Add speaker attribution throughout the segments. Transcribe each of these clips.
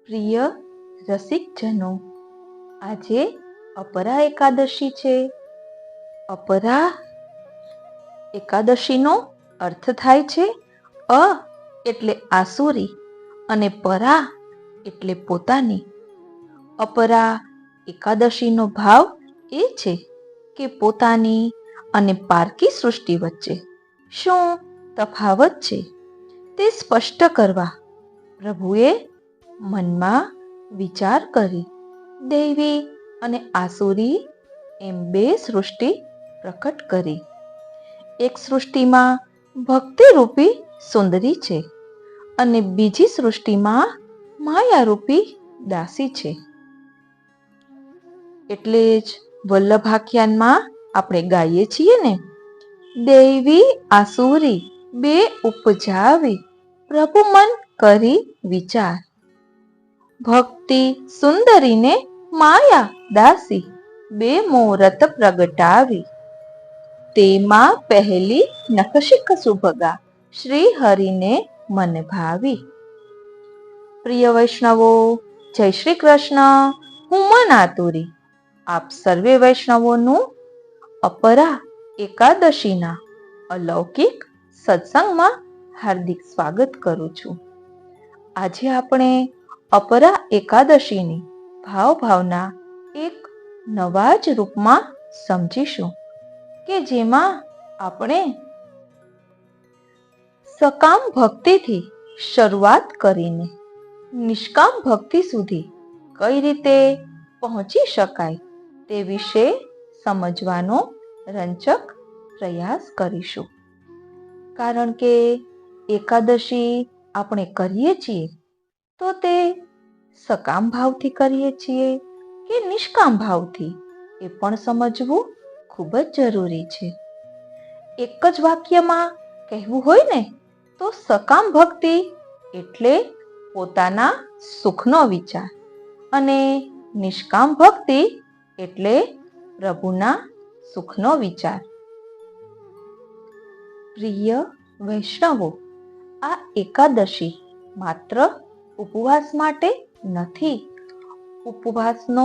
Speaker 1: પ્રિય રસિકજનો, આજે અપરા એકાદશી છે. અપરા એકાદશીનો અર્થ થાય છે અ એટલે આસુરી અને પરા એટલે પોતાની. અપરા એકાદશીનો ભાવ એ છે કે પોતાની અને પારકી સૃષ્ટિ વચ્ચે શું તફાવત છે તે સ્પષ્ટ કરવા પ્રભુએ મનમાં વિચાર કરી દૈવી અને આસુરી એમ બે સૃષ્ટિ પ્રકટ કરી. એક સૃષ્ટિમાં ભક્તિરૂપી સુંદરી છે અને બીજી સૃષ્ટિમાં માયારૂપી દાસી છે. એટલે જ વલ્લભાખ્યાનમાં આપણે ગાઈએ છીએ ને, દૈવી આસુરી બે ઉપજાવી પ્રભુ મન કરી વિચાર. ભક્તિ સુંદરીને માયા દાસી બે મૂરત પ્રગટાવી. તેમાં પહેલી નખશિખ સુભગા શ્રી હરિને મન ભાવી. પ્રિય વૈષ્ણવો, જય શ્રી કૃષ્ણ. હું મન આતુરી આપ સર્વે વૈષ્ણવોનું અપરા એકાદશીના અલૌકિક સત્સંગમાં હાર્દિક સ્વાગત કરું છું. આજે આપણે અપરા એકાદશીની ભાવના એક નવા જ રૂપમાં સમજીશું કે જેમાં આપણે સકામ ભક્તિથી શરૂઆત કરીને નિષ્કામ ભક્તિ સુધી કઈ રીતે પહોંચી શકાય તે વિશે સમજવાનો રંજક પ્રયાસ કરીશું. કારણ કે એકાદશી આપણે કરીએ છીએ તો તે સકામ ભાવથી કરીએ છીએ કે નિષ્કામ ભાવથી એ પણ સમજવું ખૂબ જ જરૂરી છે. એક જ વાક્યમાં કહેવું હોય ને તો સકામ ભક્તિ એટલે પોતાના સુખનો વિચાર અને નિષ્કામ ભક્તિ એટલે પ્રભુના સુખનો વિચાર. પ્રિય વૈષ્ણવો, આ એકાદશી માત્ર ઉપવાસ માટે નથી. ઉપવાસનો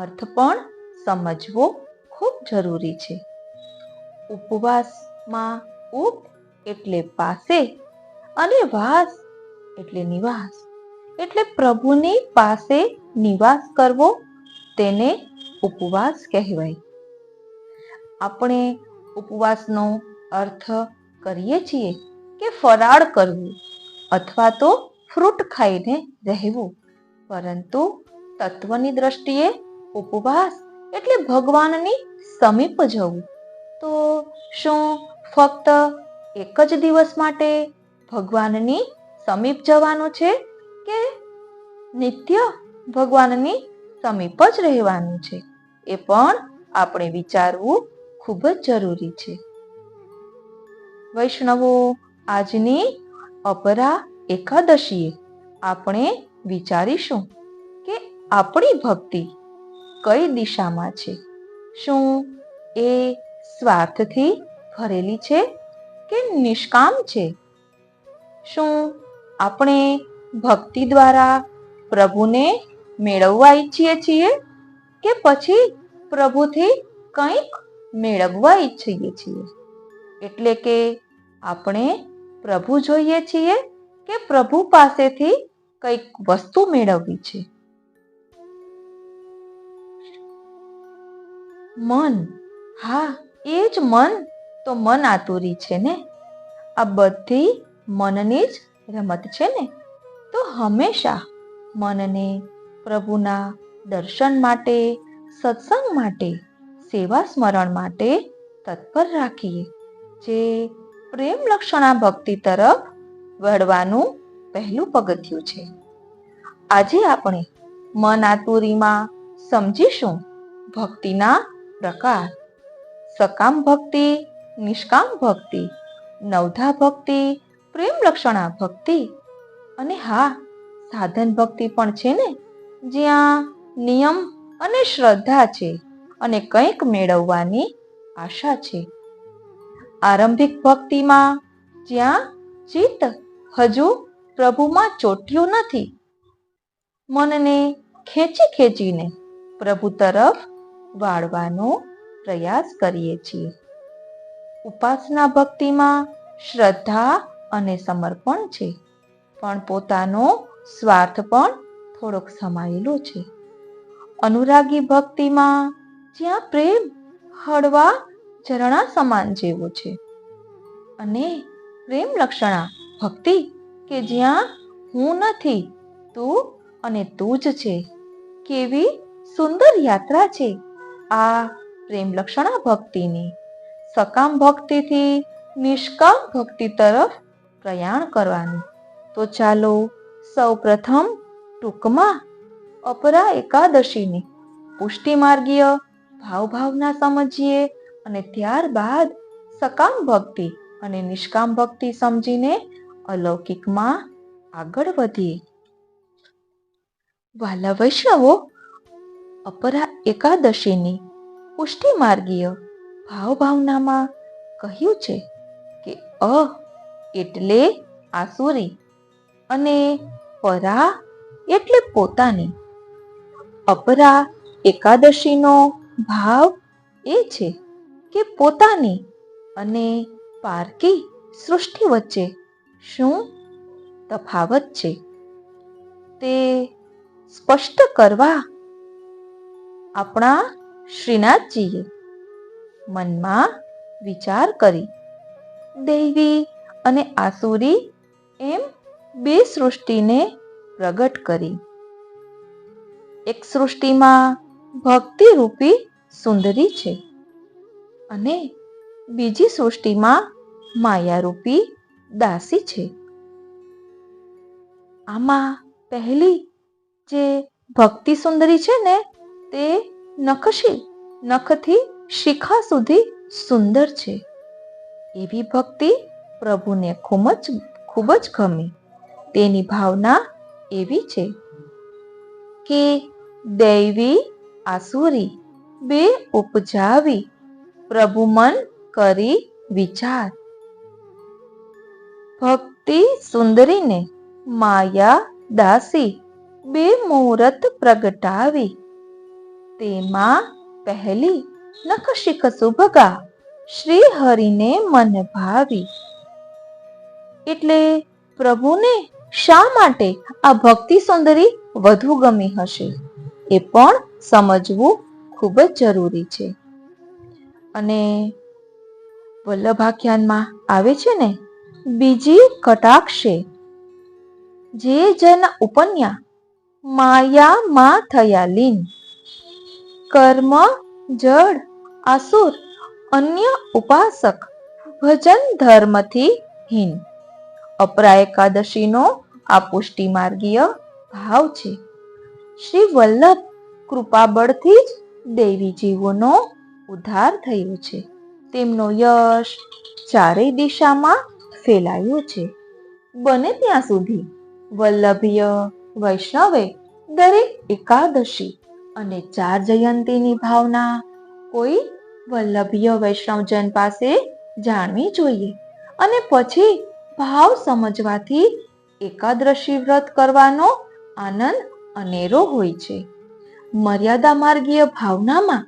Speaker 1: અર્થ પણ સમજવો ખૂબ જરૂરી છે. ઉપવાસમાં ઉપ એટલે પાસે અને વાસ એટલે નિવાસ. એટલે પ્રભુની પાસે નિવાસ કરવો તેને ઉપવાસ કહેવાય. આપણે ઉપવાસનો અર્થ કરીએ છીએ કે ફરાળ કરવું અથવા તો ફ્રૂટ ખાઈને રહેવું, પરંતુ તત્વની દ્રષ્ટિએ ઉપવાસ એટલે ભગવાનની સમીપ જવું. તો શું ફક્ત એક જ દિવસ માટે ભગવાનની સમીપ જવાનું છે કે નિત્ય ભગવાનની સમીપ જ રહેવાનું છે? એ પણ આપણે વિચારવું ખૂબ જ જરૂરી છે. વૈષ્ણવો, આજની અપરા એકાદશીએ આપણે વિચારીશું કે આપણી ભક્તિ કઈ દિશામાં છે. શું એ સ્વાર્થથી ભરેલી છે કે નિષ્કામ છે? શું આપણે ભક્તિ દ્વારા પ્રભુને મેળવવા ઈચ્છીએ છીએ કે પછી પ્રભુથી કંઈક મેળવવા ઈચ્છીએ છીએ? એટલે કે આપણે પ્રભુ જોઈએ છીએ કે પ્રભુ પાસેથી કંઈક વસ્તુ મેળવવી છે? મન, હા એ જ મન તો મન આતુરી છે ને. આ બધી મનની જ રમત છે ને. તો હંમેશા મનને પ્રભુના દર્શન માટે, સત્સંગ માટે, સેવા સ્મરણ માટે તત્પર રાખીએ, જે પ્રેમ લક્ષણા ભક્તિ તરફ વળવાનું પહેલું પગથિયું છે. આજે આપણે મન આતુરીમાં સમજીશું ભક્તિના પ્રકાર: સકામ ભક્તિ, નિષ્કામ ભક્તિ, નવધા ભક્તિ, પ્રેમ લક્ષણા ભક્તિ અને હા, સાધન ભક્તિ પણ છે ને, જ્યાં નિયમ અને શ્રદ્ધા છે અને કંઈક મેળવવાની આશા છે. આરંભિક ભક્તિમાં જ્યાં ચિત્ત હજુ પ્રભુમાં ચોંટ્યું નથી, મનને ખેંચી ખેંચીને પ્રભુ તરફ વાળવાનો પ્રયાસ કરીએ છીએ. ઉપાસના ભક્તિમાં શ્રદ્ધા અને સમર્પણ છે, પણ પોતાનો સ્વાર્થ પણ થોડોક સમાયેલો છે. અનુરાગી ભક્તિમાં જ્યાં પ્રેમ હળવા ઝરણા સમાન જેવો છે, અને પ્રેમ લક્ષણા ભક્તિ કે જ્યાં હું નથી, તું અને તું જ છે. કેવી સુંદર યાત્રા છે આ પ્રેમ લક્ષણા ભક્તિની. સકામ ભક્તિથી નિષ્કામ ભક્તિ તરફ પ્રયાણ કરવાનું. તો ચાલો સૌ પ્રથમ ટૂંકમાં અપરા એકાદશીની પુષ્ટિ માર્ગીય ભાવના સમજીએ અને ત્યારબાદ સકામ ભક્તિ અને નિષ્કામ ભક્તિ સમજીને અલૌકિકમાં આગળ વધીએ. વાલા વૈષ્ણવો, અપરા એકાદશીની પુષ્ટિ માર્ગીય ભાવનામાં કહ્યું છે કે અ એટલે આસુરી અને પરા એટલે પોતાની. અપરા એકાદશીનો ભાવ એ છે કે પોતાની અને પારકી સૃષ્ટિ વચ્ચે શું તફાવત છે તે સ્પષ્ટ કરવા આપણા શ્રીનાથજીએ મનમાં વિચાર કરી દૈવી અને આસુરી એમ બે સૃષ્ટિને પ્રગટ કરી. એક સૃષ્ટિમાં ભક્તિ રૂપી સુંદરી છે અને બીજી સૃષ્ટિમાં માયારૂપી દાસી છે. આમાં પહેલી જે ભક્તિ સુંદરી છે ને, તે નખથી શિખા સુધી સુંદર છે. એવી ભક્તિ પ્રભુને ખૂબ જ ગમી. તેની ભાવના એવી છે કે દૈવી આસુરી બે ઉપજાવી પ્રભુ મન કરી વિચાર. ભક્તિ સુંદરીને માયા દાસી બે મુહૂર્ત પ્રગટાવી. તેમાં પહેલી નખશિખ સુભગા શ્રી હરિને મન ભાવી. એટલે પ્રભુને શા માટે આ ભક્તિ સુંદરી વધુ ગમી હશે એ પણ સમજવું ખૂબ જ જરૂરી છે. અને વલ્લભાખ્યાનમાં આવે છે ને, બીજી કટાક્ષે જે જન ઉપન્યા માયામાં થયા લીન. કર્મ જડ આસુર અન્ય ઉપાસક ભજન ધર્મથી હીન. અપરા એકાદશીનો આ પુષ્ટિ માર્ગીય ભાવ છે. શ્રી વલ્લભ કૃપાબળથી જ દૈવી જીવોનો ઉદ્ધાર થયો છે. તેમનો યશ ચારેય દિશામાં ફેલાયો છે. બને ત્યાં સુધી વલ્લભીય વૈષ્ણવે દરેક એકાદશી અને 4 જયંતીની ભાવના કોઈ વલ્લભીય વૈષ્ણવજન પાસે જાણવી જોઈએ. અને પછી ભાવ સમજવાથી એકાદશી વ્રત કરવાનો આનંદ અનેરો હોય છે. મર્યાદા માર્ગીય ભાવનામાં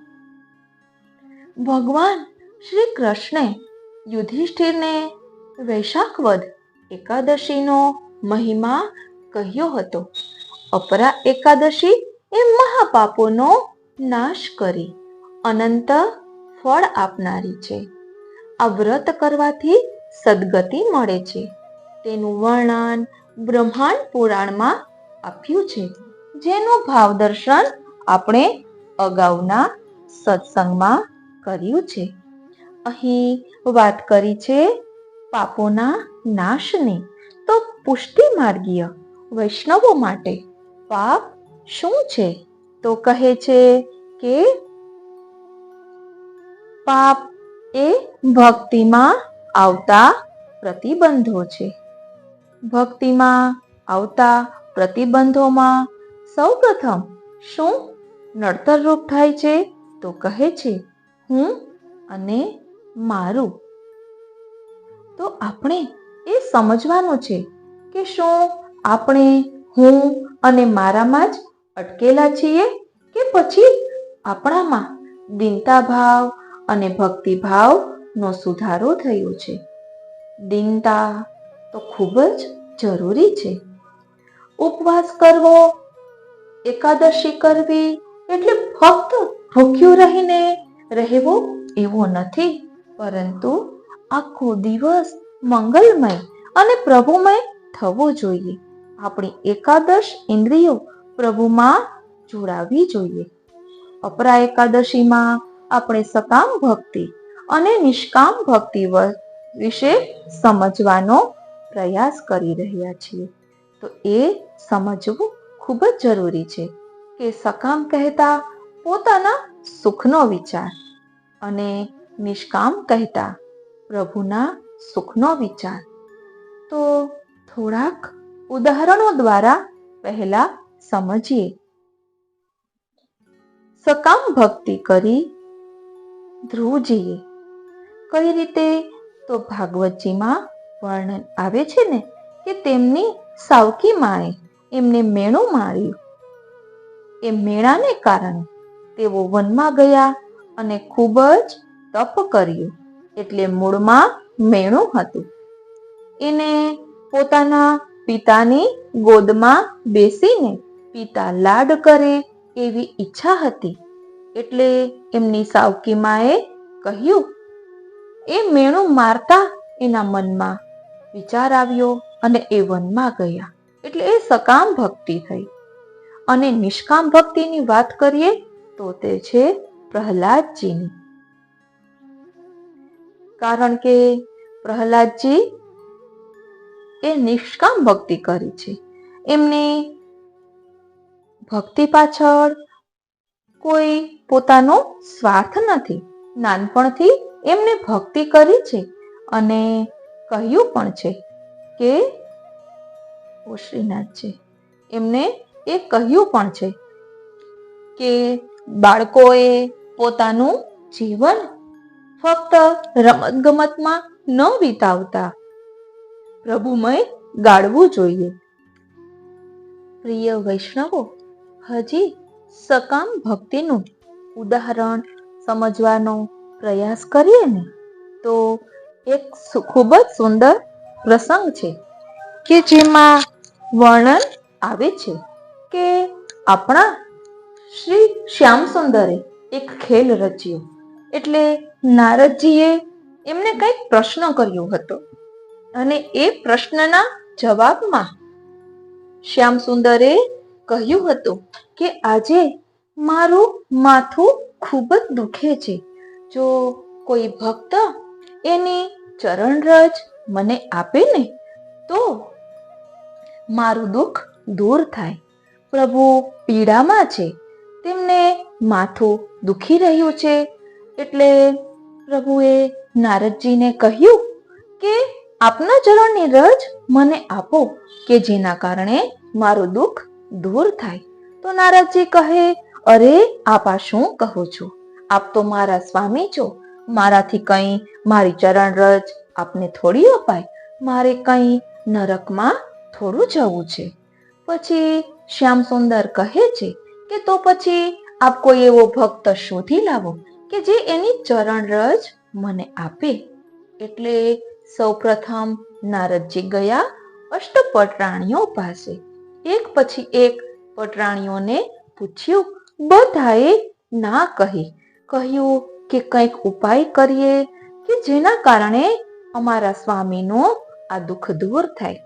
Speaker 1: ભગવાન શ્રી કૃષ્ણે યુધિષ્ઠિરને વૈશાખ વદ એકાદશીનો મહિમા કહ્યો હતો. અપરા એકાદશી એ મહાપાપોનો નાશ કરી અનંત ફળ આપનારી છે. આ વ્રત કરવાથી સદગતિ મળે છે. તેનું વર્ણન બ્રહ્માંડ પુરાણમાં આપ્યું છે, જેનું ભાવ દર્શન આપણે અગાઉના સત્સંગમાં કર્યું છે. અહીં વાત કરી છે પાપોના નાશની. તો પુષ્ટિ માર્ગીય વૈષ્ણવો માટે પાપ શું છે? તો કહે છે કે પાપ એ ભક્તિમાં આવતા પ્રતિબંધો છે. ભક્તિમાં આવતા પ્રતિબંધોમાં સૌપ્રથમ શું નડતરરૂપ થાય છે? તો કહે છે હું અને મારું. તો આપણે એ સમજવાનું છે કે શું આપણે, હું અને મારામાં જ અટકેલા છીએ કે પછી આપણામાં દીનતા ભાવ અને ભક્તિ ભાવનો સુધારો થયો છે? દીનતા તો ખૂબ જ જરૂરી છે. ઉપવાસ કરવો, એકાદશી કરવી એટલે ફક્ત ભૂખ્યું રહીને રહેવું એવું નથી, પરંતુ આખો દિવસ મંગલમય અને પ્રભુમય થવો જોઈએ. આપણી એકાદશ ઇન્દ્રિયો પ્રભુમાં જોડાવી જોઈએ. અપરા એકાદશીમાં આપણે સકામ ભક્તિ અને નિષ્કામ ભક્તિ વિશે સમજવાનો પ્રયાસ કરી રહ્યા છીએ. તો એ સમજવું ખૂબ જ જરૂરી છે કે સકામ કહેતા પોતાના સુખનો વિચાર અને નિષ્કામ કહેતા પ્રભુના સુખનો વિચાર. તો થોડાક ઉદાહરણો દ્વારા પહેલા સમજીએ. સકામ ભક્તિ કરી ધ્રુવજીએ કઈ રીતે? તો ભાગવતજીમાં વર્ણન આવે છે ને કે તેમની સાવકી માએ એમને મેણું માર્યું. એ મેણાને કારણે તેઓ વનમાં ગયા અને ખૂબ જ તપ કર્યું. એટલે મૂળમાં મેણું હતું. એને પોતાના પિતાની ગોદમાં બેસીને પિતા લાડ કરે એવી ઈચ્છા હતી. એટલે એમની સાવકી માએ કહ્યું. એ મેણું મારતા એના મનમાં વિચાર આવ્યો અને એ વનમાં ગયા. એટલે એ સકામ ભક્તિ થઈ. અને નિષ્કામ ભક્તિની વાત કરીએ તો તે છે પ્રહલાદજીની. કારણ કે પ્રહલાદજી એ નિષ્કામ ભક્તિ કરી છે. એમની ભક્તિ પાછળ કોઈ પોતાનો સ્વાર્થ નથી. નાનપણથી એમને ભક્તિ કરી છે અને કહ્યું પણ છે કે શ્રીનાથ છે એમને એ કહ્યું પણ છે કે બાળકોએ પોતાનું જીવન ફક્ત રમત ગમતમાં ન વિતાવતા પ્રભુમય ગાળવું જોઈએ. પ્રિય વૈષ્ણવો, હજી સકામ ભક્તિનું ઉદાહરણ સમજવાનો પ્રયાસ કરીએ ને તો એક ખૂબ જ સુંદર પ્રસંગ છે કે જેમાં વર્ણન આવે છે કે આપણા શ્રી શ્યામ સુંદરે એક ખેલ રચ્યો. એટલે નારદજીએ એમને કંઈક પ્રશ્ન કર્યો હતો અને એ પ્રશ્નના જવાબમાં શ્યામ સુંદરે કહ્યું હતું કે આજે મારું માથું ખૂબ જ દુખે છે. જો કોઈ ભક્ત એની ચરણરજ મને આપે ને તો મારું દુઃખ દૂર થાય. પ્રભુ પીડામાં છે, તેમને માથું દુખી રહ્યું છે. એટલે પ્રભુએ નારદજીને કહ્યું કે આપના ચરણની રજ મને આપો કે જેના કારણે મારું દુઃખ દૂર થાય. તો નારદજી કહે, અરે આપ આ શું કહો છો? આપ તો મારા સ્વામી છો. મારાથી કંઈ મારી ચરણ રજ આપને થોડી અપાય. મારે કંઈ નરકમાં થોડું જવું છે. પછી શ્યામ સુંદર કહે છે કે તો પછી આપ કોઈ એવો ભક્ત શોધી લાવો કે જે એની ચરણ રજ મને આપે. એટલે સૌપ્રથમ નારદજી ગયા અષ્ટપટરાણીઓ પાસે. એક પછી એક પટરાણીઓને પૂછ્યું. બધાએ ના કહી. કહ્યું કે કંઈક ઉપાય કરીએ કે જેના કારણે અમારા સ્વામીનો આ દુઃખ દૂર થાય.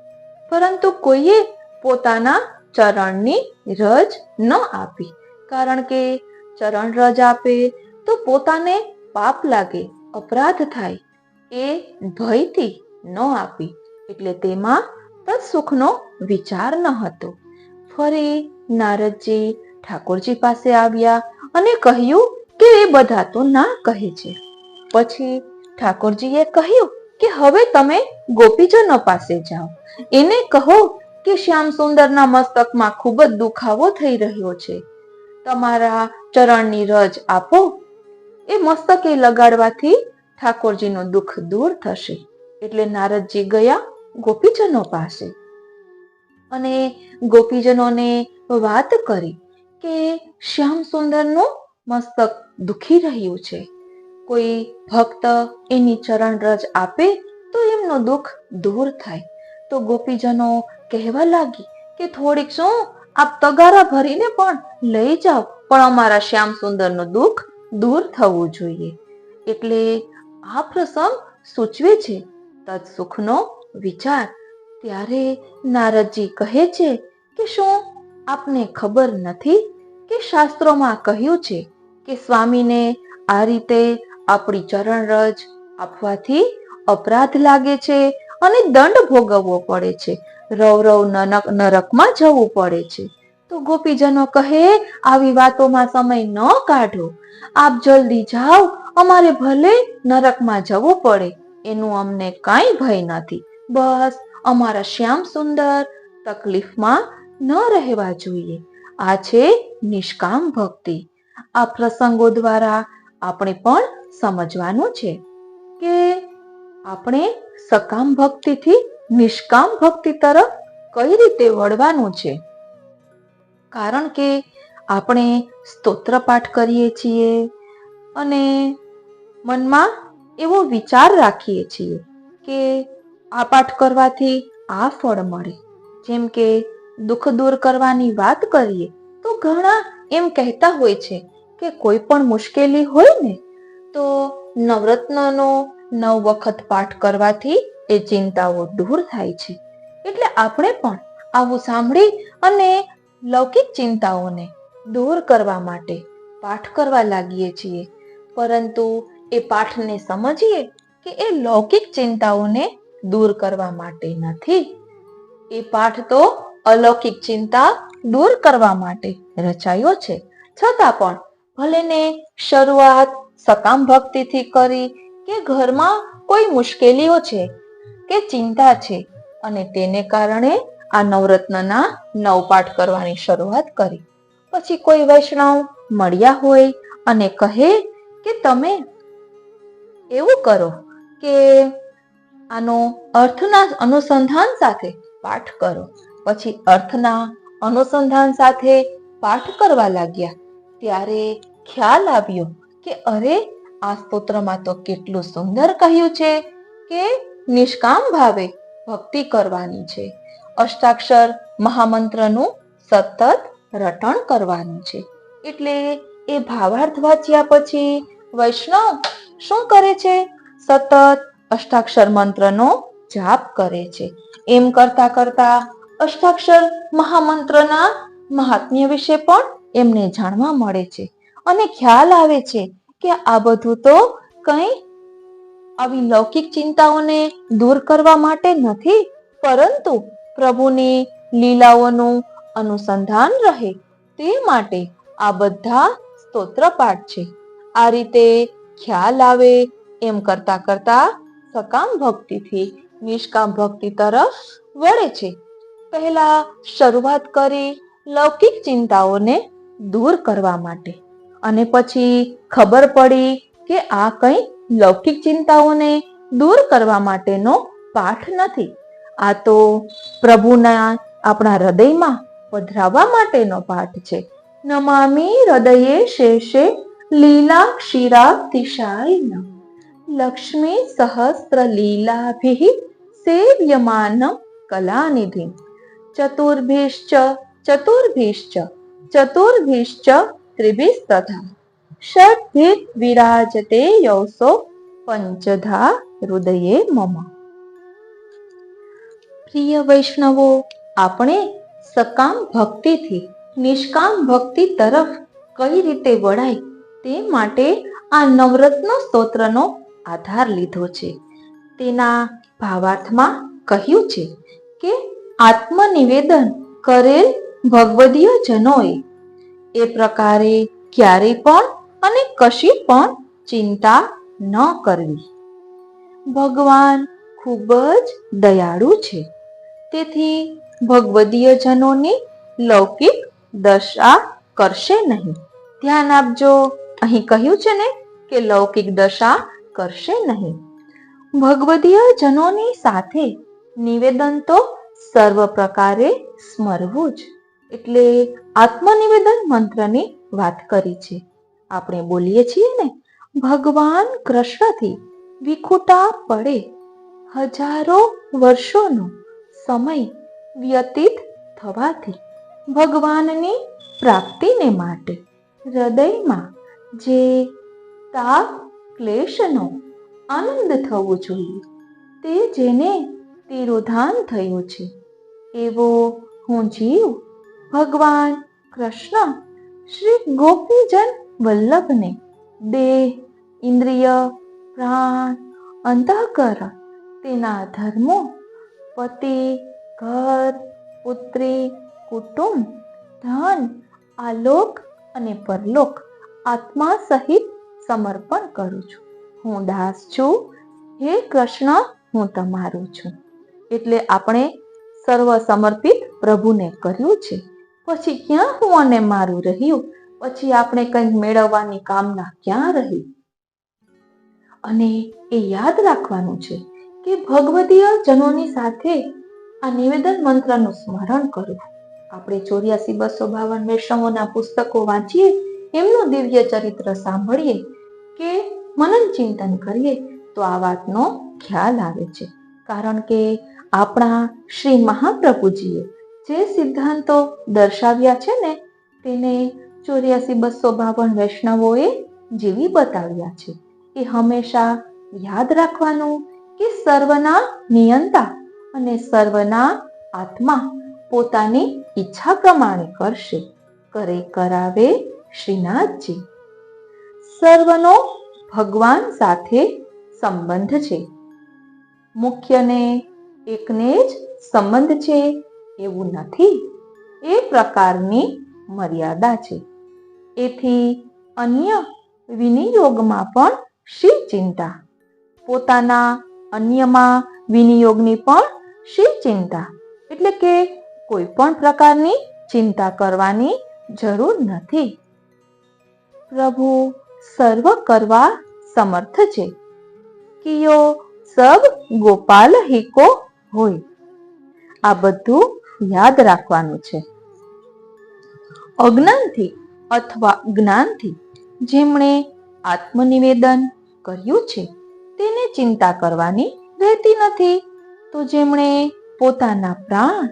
Speaker 1: પરંતુ કોઈએ પોતાના ચરણની રજ ન આપી. કારણ કે ચરણ રજ આપે તો પોતાને પાપ લાગે, અપરાધ થાય. એ ભયથી ન આપી. એટલે તેમાં તત્સુખનો વિચાર ન હતો. ફરી નારદજી ઠાકોરજી પાસે આવ્યા અને કહ્યું કે એ બધા તો ના કહે છે. પછી ઠાકોરજીએ કહ્યું કે હવે તમે ગોપીજનો પાસે જાઓ. એને કહો કે શ્યામ સુંદરના મસ્તકમાં ખૂબ જ દુખાવો થઈ રહ્યો છે. તમારા ચરણની રજ આપો. એ મસ્તકે લગાડવાથી ઠાકોરજીનું દુઃખ દૂર થશે. એટલે નારદજી ગયા ગોપીજનો પાસે. અને ગોપીજનોને વાત કરી કે શ્યામ સુંદરનું મસ્તક દુખી રહ્યું છે. કોઈ ભક્ત એની ચરણ રજ આપે તો એમનું દુઃખ દૂર થાય. તો ગોપીજનો કહેવા લાગી કે થોડીક શું આપ તગારા ભરીને પણ લઈ જાઓ, પણ અમારા શ્યામ સુંદરનું દુઃખ દૂર થવું જોઈએ. એટલે આ પ્રસંગ સૂચવે છે તત્સુખનો વિચાર. ત્યારે નારદજી કહે છે કે શું આપને ખબર નથી કે શાસ્ત્રોમાં કહ્યું છે કે સ્વામીને આ રીતે આપણી ચરણ રજ આપવાથી અપરાધ લાગે છે અને દંડ ભોગવવો પડે છે, રવ નરકમાં જવું પડે છે. તો ગોપીજનો કહે આવી વાતોમાં સમય ન કાઢો, આપ જલ્દી જાઓ, અમારે ભલે નરકમાં જવું પડે એનું અમને કાંઈ ભય નથી, બસ અમારા શ્યામ સુંદર તકલીફમાં ન રહેવા જોઈએ. આ છે નિષ્કામ ભક્તિ. આ પ્રસંગો દ્વારા આપણે પણ સમજવાનું છે કે આપણે સકામ ભક્તિથી નિષ્કામ ભક્તિ તરફ કઈ રીતે વળવાનું છે. કારણ કે આપણે સ્તોત્ર પાઠ કરીએ છીએ અને મનમાં એવો વિચાર રાખીએ છીએ કે આ પાઠ કરવાથી આ ફળ મળે. જેમ કે દુઃખ દૂર કરવાની વાત કરીએ તો ઘણા એમ કહેતા હોય છે કે કોઈ પણ મુશ્કેલી હોય ને તો નવરત્નનો 9 વખત પાઠ કરવાથી એ ચિંતાઓ દૂર થાય છે. એટલે આપણે પણ આવું સાંભળી અને લૌકિક ચિંતાઓને દૂર કરવા માટે પાઠ કરવા લાગીએ છીએ. પરંતુ એ પાઠને સમજીએ કે એ લૌકિક ચિંતાઓને દૂર કરવા માટે નથી. એ પાઠ તો અલૌકિક ચિંતા દૂર કરવા માટે રચાયો છે. છતાં પણ ભલે ને શરૂઆત સકામ ભક્તિથી કરી કે ઘરમાં કોઈ મુશ્કેલીઓ છે કે ચિંતા છે અને તેને કારણે આ નવરત્નના 9 પાઠ કરવાની શરૂઆત કરી. પછી કોઈ વૈષ્ણવ મળ્યા હોય અને કહે કે તમે એવું કરો કે આનો અર્થના અનુસંધાન સાથે પાઠ કરો. પછી અર્થના અનુસંધાન સાથે પાઠ કરવા લાગ્યા. ત્યારે ખ્યાલ આવ્યો કે અરે આ સ્તોત્રમાં તો કેટલું સુંદર કહ્યું છે કે નિષ્કામ ભાવે ભક્તિ કરવાની છે, અષ્ટાક્ષર મહામંત્રનું સતત રટણ કરવાનું છે. એટલે એ ભાવાર્થ વાંચ્યા પછી વૈષ્ણવ શું કરે છે? સતત અષ્ટાક્ષર મંત્રનો જાપ કરે છે. એમ કરતા કરતા અષ્ટાક્ષર મહામંત્રના મહાત્મ્ય વિશે પણ એમને જાણવા મળે છે અને ખ્યાલ આવે છે કે આ બધું તો કંઈ આવી લૌકિક ચિંતાઓને દૂર કરવા માટે નથી, પરંતુ પ્રભુની લીલાઓનું અનુસંધાન રહે તે માટે આ બધા સ્તોત્ર પાઠ છે. આ રીતે ખ્યાલ આવે એમ કરતા કરતા સકામ ભક્તિથી નિષ્કામ ભક્તિ તરફ વળે છે. પહેલા શરૂઆત કરી લૌકિક ચિંતાઓને દૂર કરવા માટે અને પછી ખબર પડી કે આ કંઈ લૌકિક ચિંતાઓને દૂર કરવા માટેનો પાઠ નથી, આ તો પ્રભુના આપણા હૃદયમાં પધરાવવા માટેનો પાઠ છે. નમામિ હૃદયે શેષે લીલા ક્ષીરાતિશાયિનઃ લક્ષ્મી સહસ્ત્ર લીલાભિઃ સેવ્યમાન કલાનિધિ ચતુર્ભિશ્ચ ચતુર્ભિશ્ચ ચતુર્ભિશ્ચ ત્રિભિસ્તથા ષડ્ભિ વિરાજતે યૌસો પંચધા હૃદયે મમ. પ્રિય વૈષ્ણવો, આપણે સકામ ભક્તિથી નિષ્કામ ભક્તિ તરફ કઈ રીતે વળાય તે માટે આ નવરત્ન સ્તોત્રનો આધાર લીધો છે. તેના ભાવાર્થમાં કહ્યું છે કે આત્મનિવેદન કરેલ ભગવદીય જનોએ એ પ્રકારે ક્યારેય પણ અને કશી પણ ચિંતા ન કરવી. ભગવાન ખૂબ જ દયાળુ છે, તેથી ભગવદીય જનોની લૌકિક દશા કરશે નહીં. ધ્યાન આપજો, અહીં કહ્યું છે ને કે લૌકિક દશા કરશે નહીં. ભગવદીય જનોની સાથે નિવેદન તો સર્વ પ્રકારે સ્મરવું જ. એટલે આત્મનિવેદન મંત્રની વાત કરી છે. આપણે બોલીએ છીએ ને, ભગવાન કૃષ્ણથી વિખૂટા પડે હજારો વર્ષોનો સમય વ્યતીત થવાથી ભગવાનની પ્રાપ્તિને માટે હૃદયમાં જે તાપ ક્લેશનો આનંદ થવો જોઈએ, તે જેને તિરોધાન થયું છે, એવો હું જીવ ભગવાન કૃષ્ણ શ્રી ગોપીજન વલ્લભને દેહ, ઇન્દ્રિય, પ્રાણ, અંતઃકરણ, તેના ધર્મો, પતિ, ઘર, પુત્રી, કુટુંબ, ધન, આલોક અને પરલોક આત્મા સહિત સમર્પણ કરું છું. હું દાસ છું, હે કૃષ્ણ, હું તમારું છું. એટલે આપણે સર્વ સમર્પિત પ્રભુને કર્યું છે. પછી ક્યાં હું અને મારું રહ્યું? પછી આપણે કંઈક મેળવવાની કામના ક્યાં રહી? અને એ યાદ રાખવાનું છે કે ભગવદીય જનોની સાથે આ નિવેદન મંત્રનું સ્મરણ કરવું. આપણે 84-252 વૈષ્ણવોના પુસ્તકો વાંચીએ, એમનું દિવ્ય ચરિત્ર સાંભળીએ કે મનન ચિંતન કરીએ તો આ વાતનો ખ્યાલ આવે છે. કારણ કે આપણા શ્રી મહાપ્રભુજીએ જે સિદ્ધાંતો દર્શાવ્યા છે ને, તેને 84-252 વૈષ્ણવોએ જીવી બતાવ્યા છે. એ હંમેશા યાદ રાખવાનું કે સર્વના નિયંતા અને સર્વના આત્મા પોતાની ઈચ્છા પ્રમાણે કરશે, કરે કરાવે શ્રીનાથજી. સર્વનો ભગવાન સાથે સંબંધ છે. મુખ્યને એકને જ સંબંધ છે એવું નથી, એ પ્રકારની મર્યાદા છે. એથી અન્ય વિનિયોગમાં પણ શી ચિંતા, પોતાના અન્યમાં વિનિયોગની પણ શી ચિંતા. એટલે કે કોઈ પણ પ્રકારની ચિંતા કરવાની જરૂર નથી. પ્રભુ સર્વ કરવા સમર્થ છે. કિયો સબ ગોપાલ હિકો હોય. આ બધું યાદ રાખવાનું છે. અજ્ઞાનથી અથવા જ્ઞાનથી જેમણે આત્મનિવેદન કર્યું છે તેને ચિંતા કરવાની રહેતી નથી. તો જેમણે પોતાના પ્રાણ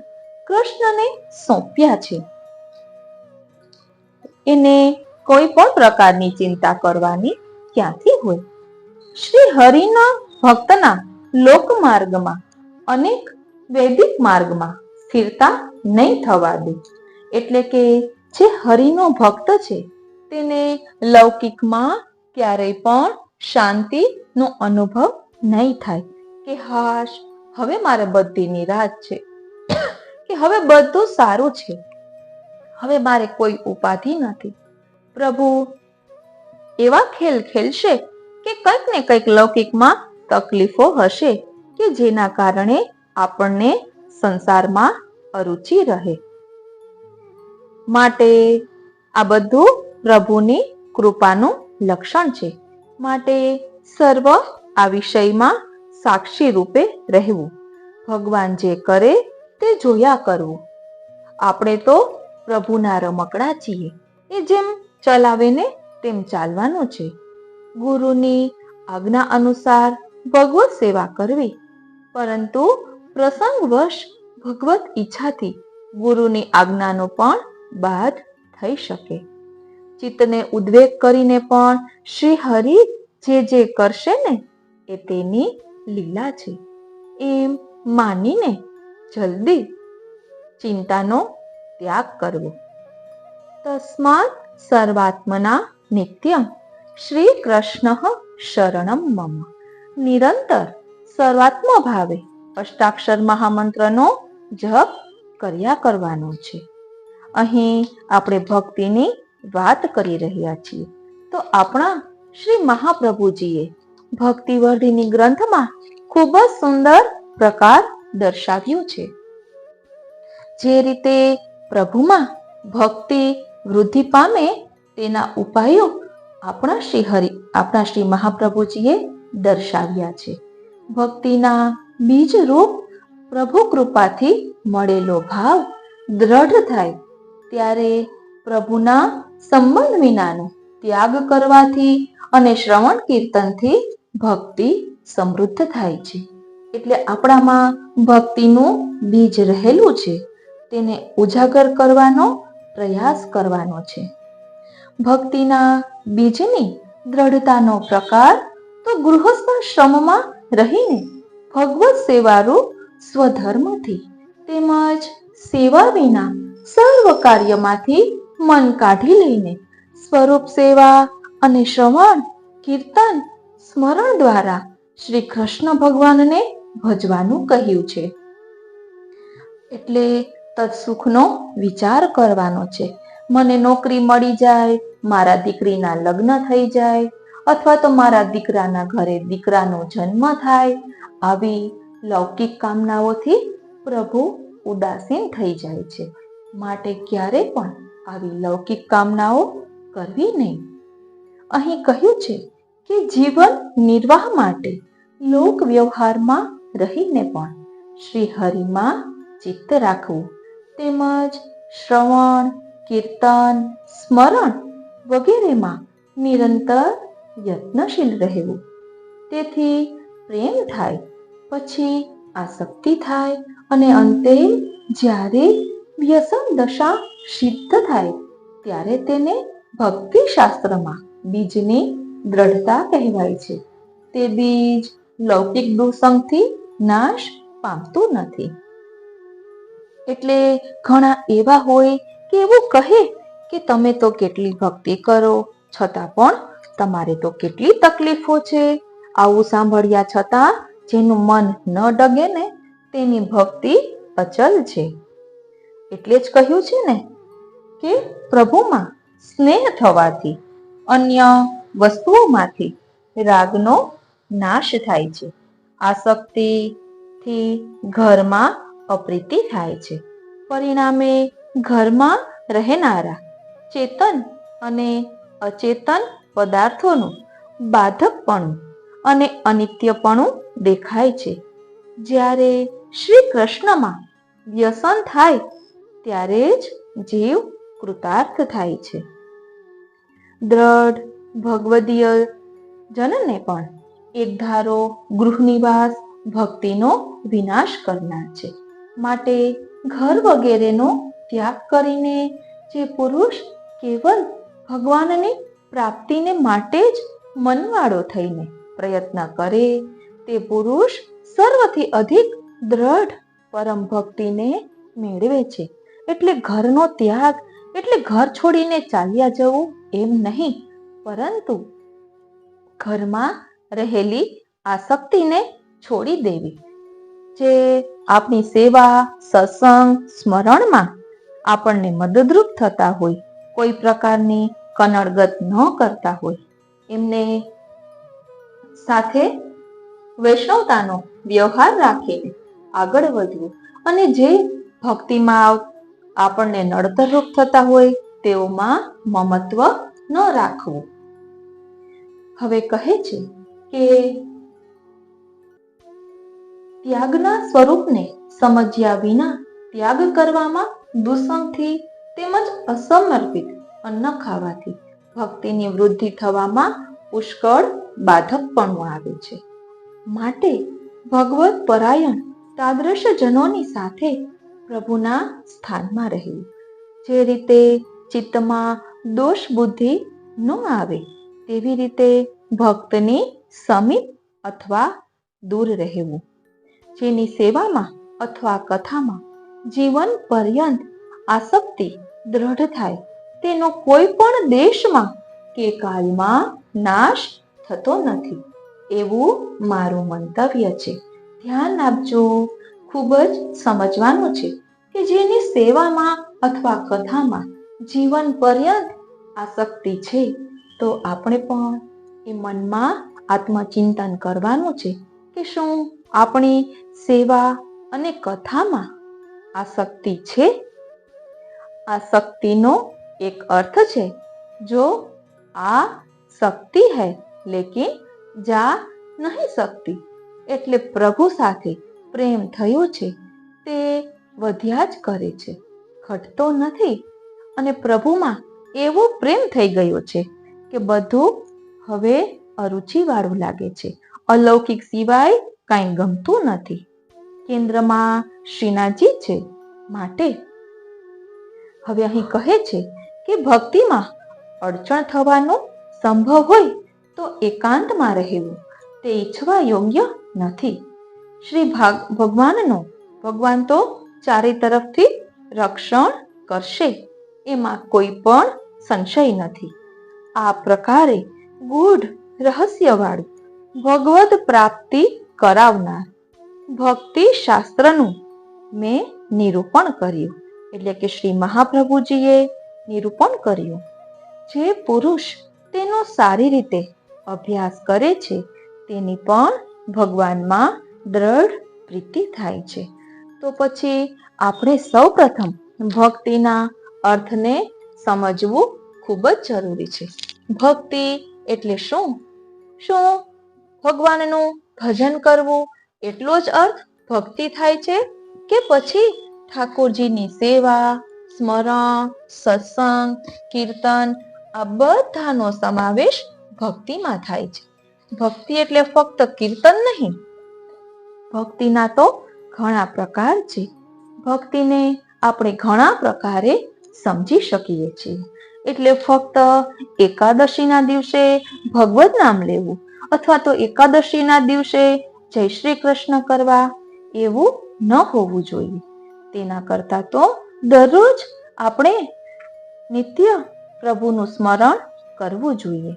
Speaker 1: કૃષ્ણને સોંપ્યા છે એને કોઈ પણ પ્રકારની ચિંતા કરવાની ક્યાંથી હોય? શ્રી હરિના ભક્તના લોક માર્ગમાં અનેક વૈદિક માર્ગમાં સ્થિરતા નહીં થવા દે. એટલે કે જે હરિનો ભક્ત છે તેને લૌકિકમાં ક્યારેય પણ શાંતિનો અનુભવ નહીં થાય કે હાશ, હવે મારે બધી નિરાશ છે, કે હવે બધું સારું છે, હવે મારે કોઈ ઉપાધિ નથી. પ્રભુ એવા ખેલ ખેલશે કે કંઈક ને કંઈક લૌકિકમાં તકલીફો હશે કે જેના કારણે આપણને સંસારમાં અરુચિ રહે. માટે આ બધું પ્રભુની કૃપાનું લક્ષણ છે. માટે સર્વ આ વિષયમાં સાક્ષી રૂપે રહેવું. ભગવાન જે કરે તે જોયા કરવું. આપણે તો પ્રભુના રમકડા છીએ, એ જેમ ચલાવે ને તેમ ચાલવાનું છે. ગુરુની આજ્ઞા અનુસાર ભગવત સેવા કરવી, પરંતુ પ્રસંગવશ ભગવત ઈચ્છાથી ગુરુની આજ્ઞાનો પણ બાદ થઈ શકે. ચિત્તને ઉદ્વેગ કરીને પણ શ્રી હરિ જે કરશે ને એ તેની લીલા છે એમ માનીને જલ્દી ચિંતાનો ત્યાગ કરવો. તસ્માત સર્વાત્મના નિત્યમ શ્રી કૃષ્ણ શરણમ મમ. નિરંતર સર્વાત્મ ભાવે અષ્ટાક્ષર મહામંત્રનો જપ કર્યા કરવાનો છે. અહીં આપણે ભક્તિની વાત કરી રહ્યા છીએ, તો આપણા શ્રી મહાપ્રભુજીએ ભક્તિવર્ધિની ગ્રંથમાં ખૂબ જ સુંદર પ્રકાર દર્શાવ્યું છે. જે રીતે પ્રભુમાં ભક્તિ વૃદ્ધિ પામે તેના ઉપાયો આપણા શ્રી મહાપ્રભુજીએ દર્શાવ્યા છે. ભક્તિના બીજ રૂપ પ્રભુ કૃપાથી મળેલો ભાવ દ્રઢ થાય ત્યારે પ્રભુના સંબંધ વિનાનો ત્યાગ કરવાથી અને શ્રવણ કીર્તનથી ભક્તિ સમૃદ્ધ થાય છે. એટલે આપણામાં ભક્તિનું બીજ રહેલું છે, તેને ઉજાગર કરવાનો પ્રયાસ કરવાનો છે. ભક્તિના બીજની દ્રઢતાનો પ્રકાર તો ગૃહસ્થાશ્રમમાં રહીને ભગવત સેવારૂપ સ્વધર્મથી તેમજ સેવા વિના સર્વ કાર્યમાંથી મન કાઢી લઈને સ્વરૂપ સેવા અને શ્રવણ કીર્તન સ્મરણ દ્વારા શ્રી કૃષ્ણ ભગવાનને ભજવાનું કહ્યું છે. એટલે તત્સુખનો વિચાર કરવાનો છે. મને નોકરી મળી જાય, મારા દીકરીના લગ્ન થઈ જાય, અથવા તો મારા દીકરાના ઘરે દીકરાનો જન્મ થાય, આવી લૌકિક કામનાઓથી પ્રભુ ઉદાસીન થઈ જાય છે. માટે ક્યારે પણ આવી લૌકિક કામનાઓ કરવી નહીં. અહીં કહ્યું છે કે જીવન નિર્વાહ માટે લોક વ્યવહારમાં રહીને પણ શ્રી હરિમાં ચિત્ત રાખવું તેમજ શ્રવણ કીર્તન સ્મરણ વગેરેમાં નિરંતર યત્નશીલ રહેવું. તેથી પ્રેમ થાય, પછી આસક્તિ થાય અને અંતે જ્યારે વ્યસન દશા સિદ્ધ થાય ત્યારે તેને ભક્તિ શાસ્ત્રમાં બીજની દ્રઢતા કહેવાય છે. તે બીજ લૌકિક દુસંગથી નાશ પામતું નથી. એટલે ઘણા એવા હોય કે એવું કહે કે તમે તો કેટલી ભક્તિ કરો, છતાં પણ તમારે તો કેટલી તકલીફો છે. આવું સાંભળ્યા છતાં જેનું મન ન ડગે ને તેની ભક્તિ અચલ છે. એટલે જ કહ્યું છે ને કે પ્રભુમાં સ્નેહ થવાથી અન્ય વસ્તુઓમાંથી રાગનો નાશ થાય છે. આસક્તિથી ઘરમાં અપ્રીતિ થાય છે. પરિણામે ઘરમાં રહેનારા ચેતન અને અચેતન પદાર્થોનું બાધકપણું અને અનિત્યપણું દેખાય છે. જ્યારે શ્રી કૃષ્ણમાં વ્યસન થાય ત્યારે જ જીવ કૃતાર્થ થાય છે. દ્રઢ ભગવદીય જનને પણ એક ધારો ગૃહનિવાસ ભક્તિનો વિનાશ કરનાર છે. માટે ઘર વગેરેનો ત્યાગ કરીને જે પુરુષ કેવલ ભગવાનની પ્રાપ્તિને માટે જ મનવાળો થઈને પ્રયત્ન કરે તે પુરુષ સર્વથી અધિક દ્રઢ પરમ ભક્તિને મેળવે છે. એટલે ઘરનો ત્યાગ એટલે ઘર છોડીને ચાલ્યા જવું એમ નહીં, પરંતુ ઘરમાં રહેલી આસક્તિને છોડી દેવી. જે આપણી સેવા સત્સંગ સ્મરણમાં આપણને મદદરૂપ થતા હોય, કોઈ પ્રકારની કનડગત ન કરતા હોય, એમને સાથે વૈષ્ણવતાનો વ્યવહાર રાખીને આગળ વધવું અને જે ભક્તિમાં આપણને નડતરરૂપ થતા હોય તેઓમાં મમત્વ ન રાખવું. હવે કહે છે કે ત્યાગના સ્વરૂપને સમજ્યા વિના ત્યાગ કરવામાં દુસંગથી તેમજ અસમર્પિત અન્ન ખાવાથી ભક્તિની વૃદ્ધિ થવામાં પુષ્કળ બાધકપણું આવે છે. માટે ભગવત પરાયણ તાદ્રશ જનોની સાથે પ્રભુના સ્થાનમાં રહેવું. જે રીતે ચિત્તમાં દોષ બુદ્ધિ ન આવે તેવી રીતે ભક્તની સમીપ અથવા દૂર રહેવું. જેની સેવામાં અથવા કથામાં જીવન પર્યંત આસક્તિ દ્રઢ થાય તેનો કોઈ પણ દેશમાં કે કાળમાં નાશ થતો નથી, એવું મારું મંતવ્ય છે. ધ્યાન આપજો. ખૂબ જ સમજવાનું છે કે જેની સેવામાં અથવા કથામાં જીવન પર્યંત આસક્તિ છે તો આપણે પણ એ મનમાં આત્મચિંતન કરવાનું છે કે શું આપણી સેવા અને કથામાં આસક્તિ છે? આસક્તિનો એક અર્થ છે જો આ શક્તિ હૈ લેકિન જા નહીં શકતી. એટલે પ્રભુ સાથે પ્રેમ થયો છે તે વધ્યા જ કરે છે, ઘટતો નથી. અને પ્રભુમાં એવો પ્રેમ થઈ ગયો છે કે બધું હવે અરુચિવાળું લાગે છે. અલૌકિક સિવાય કાંઈ ગમતું નથી. કેન્દ્રમાં શ્રીનાથજી છે. માટે હવે અહીં કહે છે કે ભક્તિમાં અડચણ થવાનો સંભવ હોય તો એકાંતમાં રહેવું તે ઈચ્છવા યોગ્ય નથી. શ્રી ભગવાન તો ચારે તરફથી રક્ષણ કરશે, એમાં કોઈ પણ સંશય નથી. આ પ્રકારે ગૂઢ રહસ્યવાળું ભગવદ પ્રાપ્તિ કરાવનાર ભક્તિ શાસ્ત્રનું મેં નિરૂપણ કર્યું. એટલે કે શ્રી મહાપ્રભુજીએ નિરૂપણ કર્યું. જે પુરુષ તેનો સારી રીતે અભ્યાસ કરે છે તેની પણ ભગવાનમાં દ્રઢ પ્રીતિ થાય છે. તો પછી આપણે સૌ પ્રથમ ભક્તિના અર્થને સમજવું ખૂબ જ જરૂરી છે. ભક્તિ એટલે શું? શું ભગવાનનું ભજન કરવું એટલો જ અર્થ ભક્તિ થાય છે? કે પછી ઠાકોરજીની સેવા, સ્મરણ, સત્સંગ, કીર્તન આ બધાનો સમાવેશ ભક્તિમાં થાય છે? ભક્તિ એટલે ફક્ત કીર્તન નહીં. ભક્તિના તો ઘણા પ્રકાર છે. ભક્તિને આપણે ઘણા પ્રકારે સમજી શકીએ છીએ. એટલે ફક્ત એકાદશીના દિવસે ભગવદ નામ લેવું અથવા તો એકાદશીના દિવસે જય શ્રી કૃષ્ણ કરવા એવું ન હોવું જોઈએ. તેના કરતા તો દરરોજ આપણે નિત્ય પ્રભુનું સ્મરણ કરવું જોઈએ.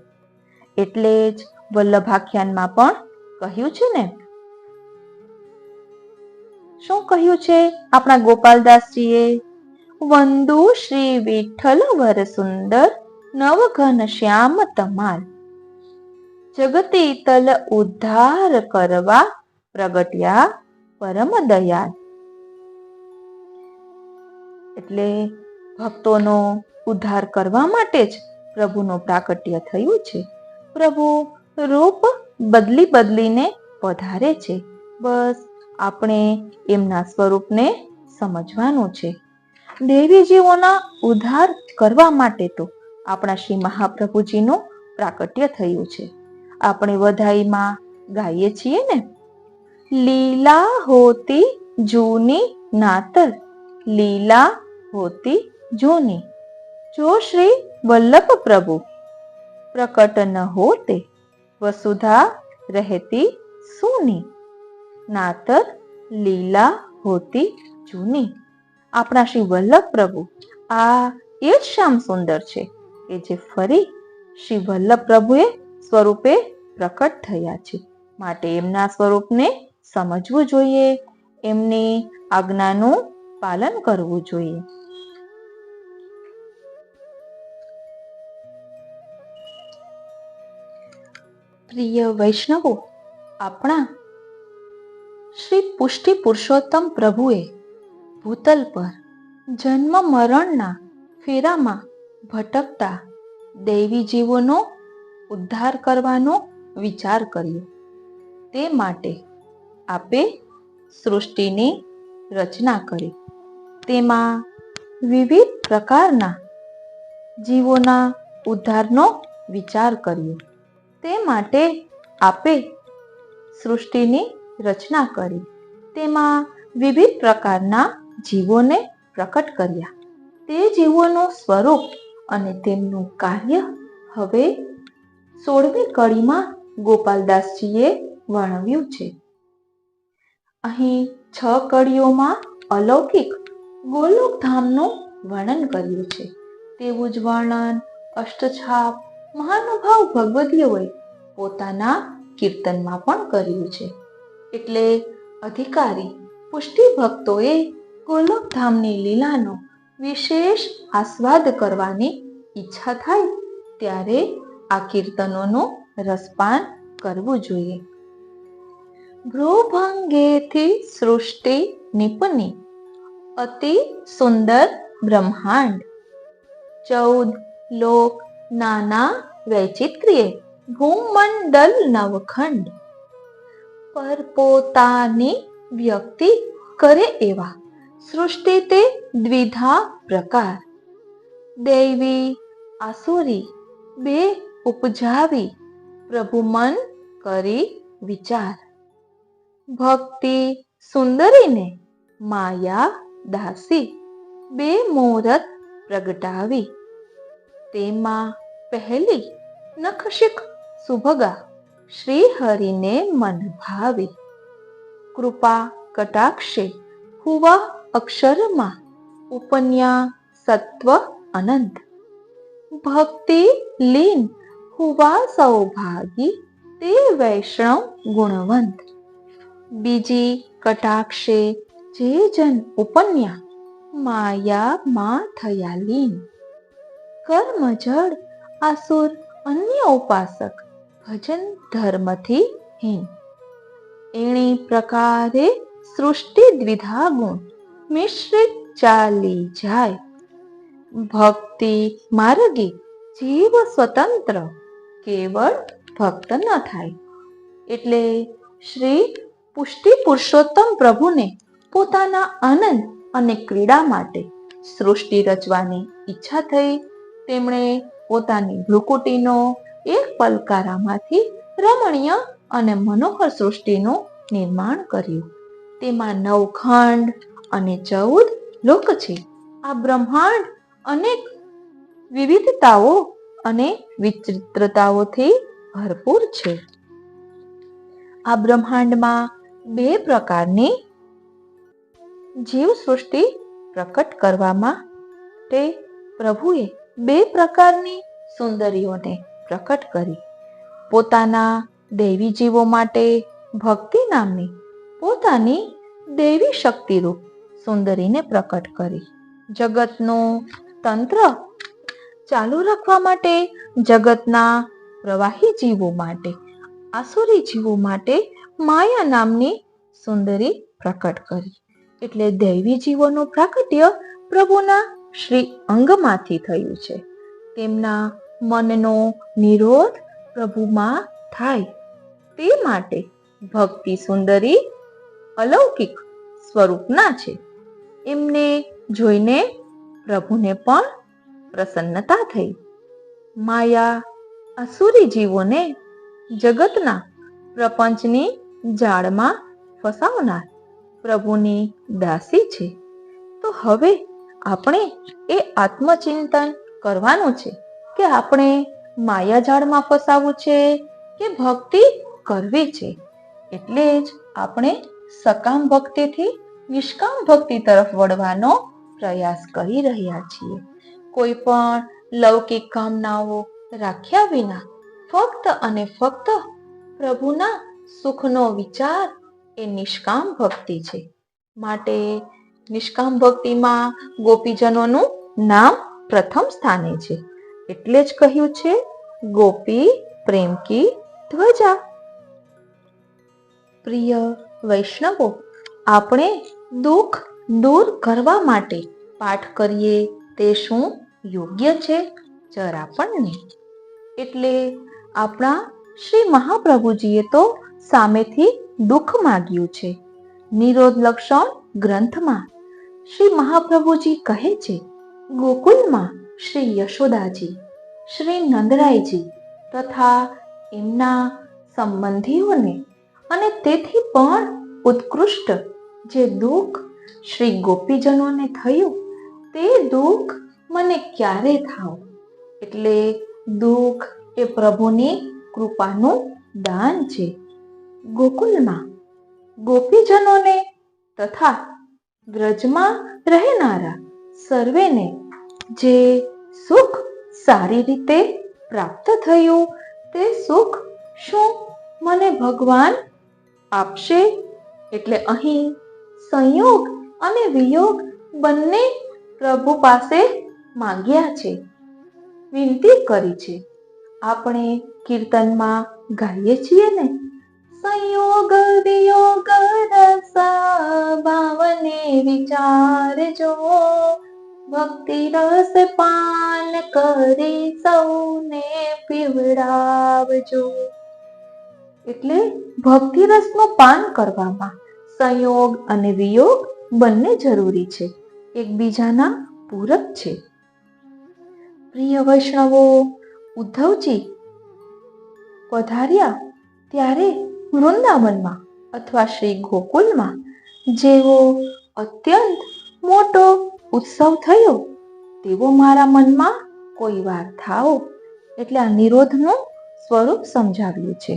Speaker 1: એટલે જ વલ્લભાખ્યાનમાં પણ કહ્યું છે ને, શું કહ્યું છે આપણા ગોપાલદાસજીએ? વંદુ શ્રી વિઠ્ઠલ વર સુંદર નવઘન શ્યામ તમાલ, જગતી તલ ઉદ્ધાર કરવા પ્રગટ્યા પરમ દયાળ. એટલે ભક્તોનો ઉદ્ધાર કરવા માટે જ પ્રભુનું પ્રાકટ્ય થયું છે. પ્રભુ રૂપ બદલીને પધારે છે. બસ આપણે એમના સ્વરૂપને સમજવાનું છે. દેવી જીવોના ઉદ્ધાર કરવા માટે તો આપણા શ્રી મહાપ્રભુજીનું પ્રાકટ્ય થયું છે. આપણે વધાઈમાં ગાઈએ છીએ ને, લીલા હોતી જૂની નાતર, લીલા હોતી જૂની, જો શ્રી વલ્લભ પ્રભુ પ્રકટ ન હોતે, વસુધા રહેતી સૂની, નાતર લીલા હોતી જૂની. આપણા શ્રી વલ્લભ પ્રભુ આ એ જ શ્યામ સુંદર છે કે જે ફરી શ્રી વલ્લભ પ્રભુએ સ્વરૂપે પ્રકટ થયા છે. માટે એમના સ્વરૂપને સમજવું જોઈએ, એમની આજ્ઞાનું પાલન કરવું જોઈએ. પ્રિય વૈષ્ણવો, આપણા શ્રી પુષ્ટિ પુરુષોત્તમ પ્રભુએ ભૂતલ પર જન્મ મરણના ફેરામાં ભટકતા દૈવી જીવોનો ઉદ્ધાર કરવાનો વિચાર કર્યો. તે માટે આપે સૃષ્ટિની રચના કરી. તેમાં વિવિધ પ્રકારના જીવોના ઉદ્ધારનો વિચાર કર્યો. તે માટે આપે સૃષ્ટિની રચના કરી. તેમાં વિવિધ પ્રકારના જીવોને પ્રકટ કર્યા. તે જીવોનું સ્વરૂપ અને તેમનું કાર્ય હવે 16મી કડીમાં ગોપાલદાસજીએ વર્ણવ્યું છે. અહીં 6 કડીઓમાં અલૌકિક ગોલોકધામનું વર્ણન કર્યું છે. તેવું જ વર્ણન અષ્ટછાપ મહાનુભાવ ભગવદીઓએ પોતાના કીર્તનમાં પણ કર્યું છે. એટલે અધિકારી પુષ્ટિ ભક્તોએ ગોલોકધામની લીલાનો વિશેષ આસ્વાદ કરવાની ઈચ્છા થાય ત્યારે આ કીર્તનોનું રસપાન કરવું જોઈએ. ભ્રુભંગેથી સૃષ્ટિ નિપની, અતિ સુંદર બ્રહ્માંડ, 14 લોક નાના વૈચિત્ર્યે, ભૂમંડલ નવખંડ, પર પોતાની વ્યક્તિ કરે એવા સૃષ્ટિ તે દ્વિધા પ્રકાર, દૈવી આસુરી બે ઉપજાવી પ્રભુ મન કરી વિચાર, ભક્તિ સુંદરીને માયા દાસી બે મૂરત પ્રગટાવી, તેમાં પહેલી નખશિખ સુભગા શ્રી હરિને મન ભાવી, કૃપા કટાક્ષે હુવા અક્ષરમાં ઉપન્યા સત્વ અનંત, ભક્તિ લીન હુવા સૌભાગી તે વૈષ્ણવ ગુણવંત, બીજી કટાક્ષે જે જન ઉપન્યા માયા માં થયા લીન, કર્મ જડ આસુર અન્ય ઉપાસક ભજન ધર્મથી હીન, એણી પ્રકારે સૃષ્ટિ દ્વિધા ગુણ મિશ્રિત ચાલી જાય, ભક્તિ માર્ગે જીવ સ્વતંત્ર કેવળ ભક્ત ન થાય. એટલે શ્રી પુષ્ટિ પુરુષોત્તમ પ્રભુને પોતાના આનંદ અને ક્રીડા માટે સૃષ્ટિ રચવાની ઈચ્છા થઈ. તેમણે પોતાની ભ્રુકુટીનો એક પલકારામાંથી રમણીય અને મનોહર સૃષ્ટિનું નિર્માણ કર્યું. તેમાં 9 ખંડ અને 14 લોક છે. આ બ્રહ્માંડ અનેક વિવિધતાઓ અને વિચિત્રતાઓથી ભરપૂર છે. આ બ્રહ્માંડમાં 2 પ્રકારની જીવ સૃષ્ટિ પ્રકટ કરવા માટે પ્રભુએ 2 પ્રકારની સુંદરીઓને પ્રકટ કરી. પોતાના દૈવી જીવો માટે ભક્તિ નામની પોતાની દૈવી શક્તિરૂપ સુંદરીને પ્રકટ કરી. જગતનું તંત્ર ચાલુ રાખવા માટે જગતના પ્રવાહી જીવો માટે આસુરી જીવો માટે માયા નામની સુંદરી પ્રકટ કરી. એટલે દૈવી જીવોનું પ્રાકટ્ય પ્રભુના શ્રી અંગમાંથી થયું છે. તેમના મનનો નિરોધ પ્રભુમાં થાય તે માટે ભક્તિ સુંદરી અલૌકિક સ્વરૂપના છે. એમને જોઈને પ્રભુને પણ પ્રસન્નતા થઈ. માયા આસુરી જીવોને જગતના પ્રપંચની જાળમાં ફસાવનાર પ્રભુની દાસી છે. તો હવે આપણે એ આત્મચિંતન કરવાનું છે કે આપણે માયાજાળમાં ફસાવવું છે કે ભક્તિ કરવી છે. એટલે જ આપણે સકામ ભક્તિથી નિષ્કામ ભક્તિ તરફ વળવાનો પ્રયાસ કરી રહ્યા છીએ. કોઈ પણ લૌકિક કામનાઓ રાખ્યા વિના ફક્ત અને ફક્ત પ્રભુના સુખનો વિચાર એ નિષ્કામ ભક્તિ છે. માટે નિષ્કામ ભક્તિમાં ગોપીજનોનું નામ પ્રથમ સ્થાને છે. એટલે જ કહ્યું છે ગોપી પ્રેમ કી ધ્વજા. પ્રિય વૈષ્ણવો, આપણે દુઃખ દૂર કરવા માટે પાઠ કરીએ તે શું યોગ્ય છે? જરા પણ નહીં. એટલે આપણા શ્રી મહાપ્રભુજીએ તો સામેથી દુઃખ માગ્યું છે. નિરોધ લક્ષણ ગ્રંથમાં શ્રી મહાપ્રભુજી કહે છે, ગોકુલમાં શ્રી યશોદાજી, શ્રી નંદરાયજી તથા એમના સંબંધીઓને અને તેથી પણ ઉત્કૃષ્ટ જે દુઃખ શ્રી ગોપીજનોને થયું તે દુઃખ મને ક્યારે થાવ? એટલે દુઃખ એ પ્રભુની કૃપાનું દાન છે. ગોકુલમાં ગોપીજનોને તથા વ્રજમાં રહેનારા સર્વેને જે સુખ સારી રીતે પ્રાપ્ત થયું તે સુખ શું મને ભગવાન આપશે? એટલે અહીં સંયોગ અને વિયોગ બંને પ્રભુ પાસે માંગ્યા છે, વિનંતી કરી છે. આપણે કીર્તનમાં ગાઈએ છીએ ને, સંયોગ વિયોગ રસ ભાવને વિચારજો, ભક્તિ રસ પાન કરી સૌને પીવડાવજો. એટલે ભક્તિ રસનું પાન કરવામાં, સંયોગ અને વિયોગ બંને જરૂરી છે, એકબીજાના પૂરક છે. પ્રિય વૈષ્ણવો, ઉદ્ધવજી પધાર્યા ત્યારે વૃંદાવનમાં અથવા શ્રી ગોકુલમાં જેવો અત્યંત મોટો ઉત્સવ થયો તેવો મારા મનમાં કોઈ વાર થાઓ. એટલે આ નિરોધનું સ્વરૂપ સમજાવ્યું છે.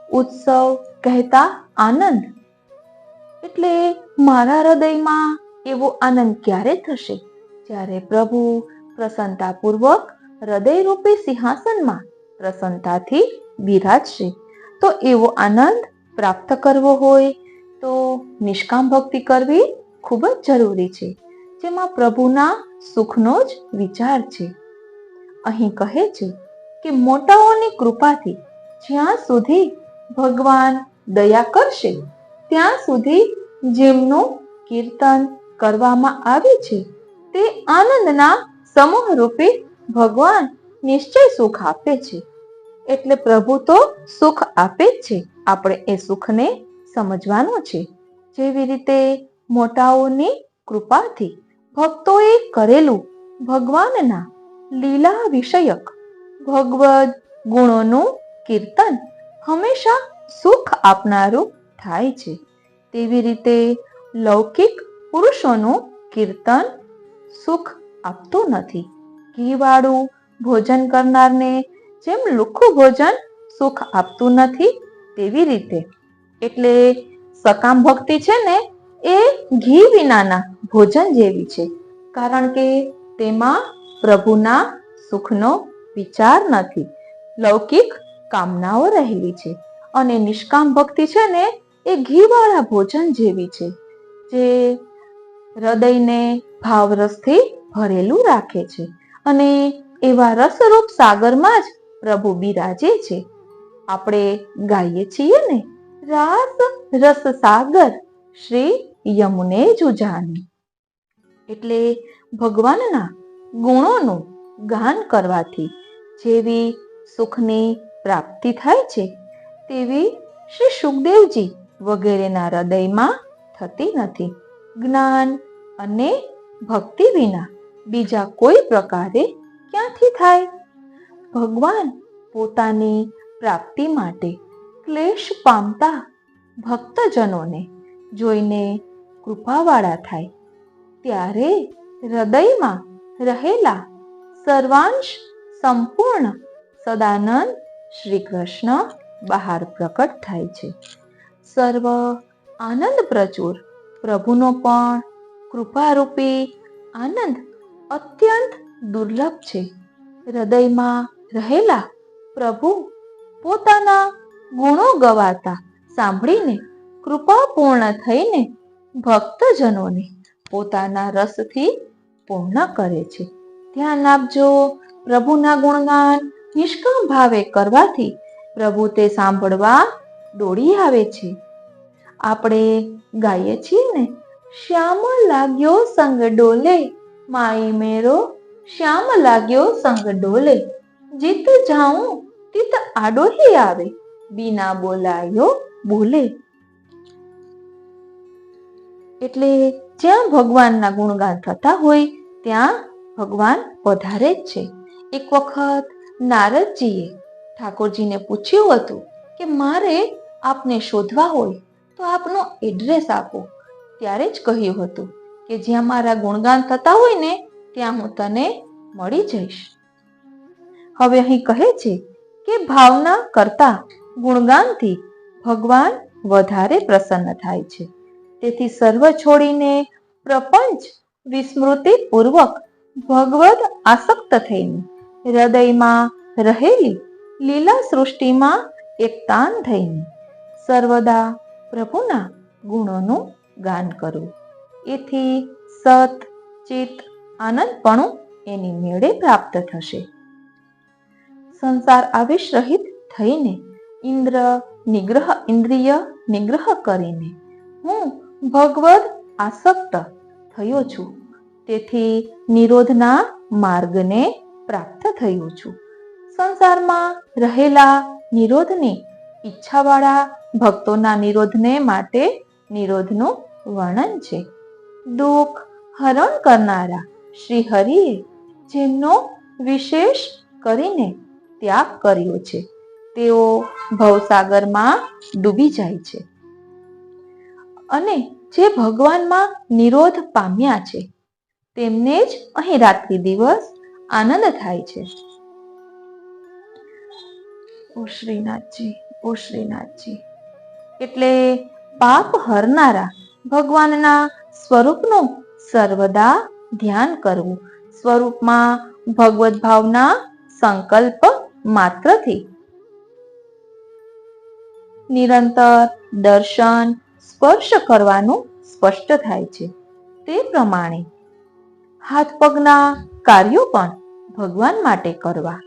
Speaker 1: ઉત્સવ કહેતા આનંદ. એટલે મારા હૃદયમાં એવો આનંદ ક્યારે થશે? જ્યારે પ્રભુ પ્રસન્નતાપૂર્વક હૃદયરૂપી સિંહાસનમાં પ્રસન્નતાથી બિરાજશે. તો એવો આનંદ પ્રાપ્ત કરવો હોય તો નિષ્કામ ભક્તિ કરવી ખૂબ જ જરૂરી છે, જેમાં પ્રભુના સુખનો જ વિચાર છે. અહીં કહે છે કે મોટાઓની કૃપાથી જ્યાં સુધી ભગવાન દયા કરશે ત્યાં સુધી જેમનું કીર્તન કરવામાં આવે છે તે આનંદના સમૂહ રૂપે ભગવાન નિશ્ચય સુખ આપે છે. એટલે પ્રભુ તો સુખ આપે જ છે, આપણે એ સુખને સમજવાનું છે. જેવી રીતે મોટાઓની કૃપાથી ભક્તોએ કરેલું ભગવાનના લીલા વિષયક ભગવદ ગુણોનું કીર્તન હંમેશા સુખ આપનારું થાય છે, તેવી રીતે લૌકિક પુરુષોનું કીર્તન સુખ આપતું નથી. ઘીવાળું ભોજન કરનારને જેમ લુખ્ખું ભોજન સુખ આપતું નથી તેવી રીતે એટલે સકામ ભક્તિ છે ને એ ઘી વિનાના ભોજન જેવી છે, કારણ કે તેમાં પ્રભુના સુખનો વિચાર નથી, લૌકિક કામનાઓ રહેલી છે. અને નિષ્કામ ભક્તિ છે ને એ ઘીવાળા ભોજન જેવી છે, જે હૃદયને ભાવરસથી ભરેલું રાખે છે. અને એવા રસરૂપ સાગરમાં જ પ્રભુ બિરાજે છે. આપણે ગાઈએ છીએ ને, રાસ રસ સાગર શ્રી યમુને જુજાની. એટલે ભગવાનના ગુણોનું ગાન કરવાથી જેવી સુખની પ્રાપ્તિ થાય છે તેવી શ્રી સુખદેવજી વગેરેના હૃદયમાં થતી નથી. જ્ઞાન અને ભક્તિ વિના બીજા કોઈ પ્રકારે ક્યાંથી થાય? ભગવાન પોતાની પ્રાપ્તિ માટે ક્લેશ પામતા ભક્તજનોને જોઈને કૃપાવાળા થાય ત્યારે હૃદયમાં રહેલા સર્વાંશ સંપૂર્ણ સદાનંદ શ્રી કૃષ્ણ બહાર પ્રકટ થાય છે. સર્વ આનંદ પ્રચુર પ્રભુનો પણ કૃપારૂપી આનંદ અત્યંત દુર્લભ છે. હૃદયમાં રહેલા પ્રભુ પોતાના ગુણો ગવાતા સાંભળીને કૃપાપૂર્ણ થઈને ભક્તજનોને પોતાના રસથી પૂર્ણ કરે છે. ધ્યાન આપજો, પ્રભુના ગુણગાન નિષ્કામ ભાવે કરવાથી પ્રભુ તે સાંભળવા દોડી આવે છે. આપણે ગાઈએ છીએ ને, શ્યામ લાગ્યો સંગ ડોલે માઈ મેરો, શ્યામ લાગ્યો સંગ ડોલે, જીત જાઉં તિત આડોહી આવે, બીના બોલાયો બોલે. એટલે જ્યાં ભગવાનના ગુણગાન થતા હોય ત્યાં ભગવાન પધારે જ છે. એક વખત નારદજીએ ઠાકોરજીને પૂછ્યું હતું કે મારે આપને શોધવા હોય તો આપનો એડ્રેસ આપો. ત્યારે જ કહ્યું હતું કે જ્યાં મારા ગુણગાન થતા હોય ને ત્યાં હું તને મળી જઈશ. હવે અહીં કહે છે કે ભાવના કરતા ગુણગાનથી ભગવાન વધારે પ્રસન્ન થાય છે. તેથી સર્વ છોડીને પ્રપંચ વિસ્મૃતિ પૂર્વક ભગવદ આસક્ત થઈને હૃદયમાં રહેલી લીલા સૃષ્ટિમાં એકતાન થઈને સર્વદા પ્રભુના ગુણોનું ગાન કરવું. એથી સત ચિત્ત આનંદપણું એની મેળે પ્રાપ્ત થશે. સંસાર આવેશ રહિત થઈને ઇન્દ્રિય નિગ્રહ કરીને હું ભગવદ આસક્ત થયો છું. તેથી નિરોધના માર્ગને પ્રાપ્ત થયો છું. સંસારમાં રહેલા નિરોધની ઈચ્છાવાળા ભક્તોના નિરોધને માટે નિરોધનું વર્ણન છે. દુઃખ હરણ કરનારા શ્રી હરિએ જેમનો વિશેષ કરીને ત્યાગ કર્યો છે તેઓ ભવસાગરમાં ડૂબી જાય છે અને જે ભગવાનમાં નિરોધ પામ્યા છે તેમને જ અહીં રાત્રિ દિવસ આનંદ થાય છે. ઓ શ્રીનાથજી, ઓ શ્રીનાથજી. એટલે પાપ હરનારા ભગવાનના સ્વરૂપનું સર્વદા ધ્યાન કરવું. સ્વરૂપમાં ભગવદ ભાવના સંકલ્પ માત્રથી નિરંતર દર્શન સ્પર્શ કરવાનું સ્પષ્ટ થાય છે. તે પ્રમાણે હાથ પગના કાર્યો પણ ભગવાન માટે કરવા.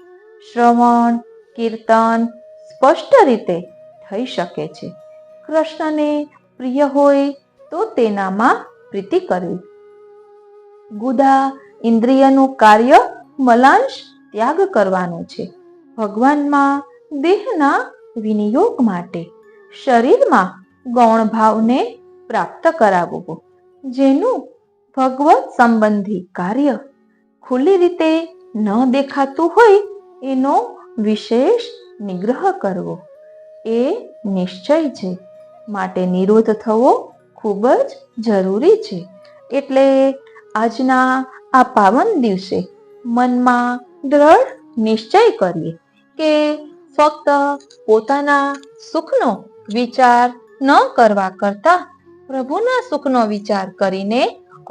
Speaker 1: શ્રવણ કીર્તન સ્પષ્ટ રીતે થઈ શકે છે. કૃષ્ણને પ્રિય હોય તો તેનામાં પ્રીતિ કરવી. ગુદા ઇન્દ્રિયનું કાર્ય મલાંશ ત્યાગ કરવાનો છે. ભગવાનમાં દેહના વિનિયોગ માટે શરીરમાં ગૌણ ભાવને પ્રાપ્ત કરાવવું. જેનું ભગવત સંબંધી કાર્ય ખુલ્લી રીતે ન દેખાતું હોય એનો વિશેષ નિગ્રહ કરવો એ નિશ્ચય છે. માટે નિરોધ થવો ખૂબ જ જરૂરી છે. એટલે આજના આ પાવન દિવસે મનમાં દ્રઢ નિશ્ચય કરીએ કે ફક્ત પોતાના સુખનો વિચાર ન કરવા કરતા પ્રભુના સુખનો વિચાર કરીને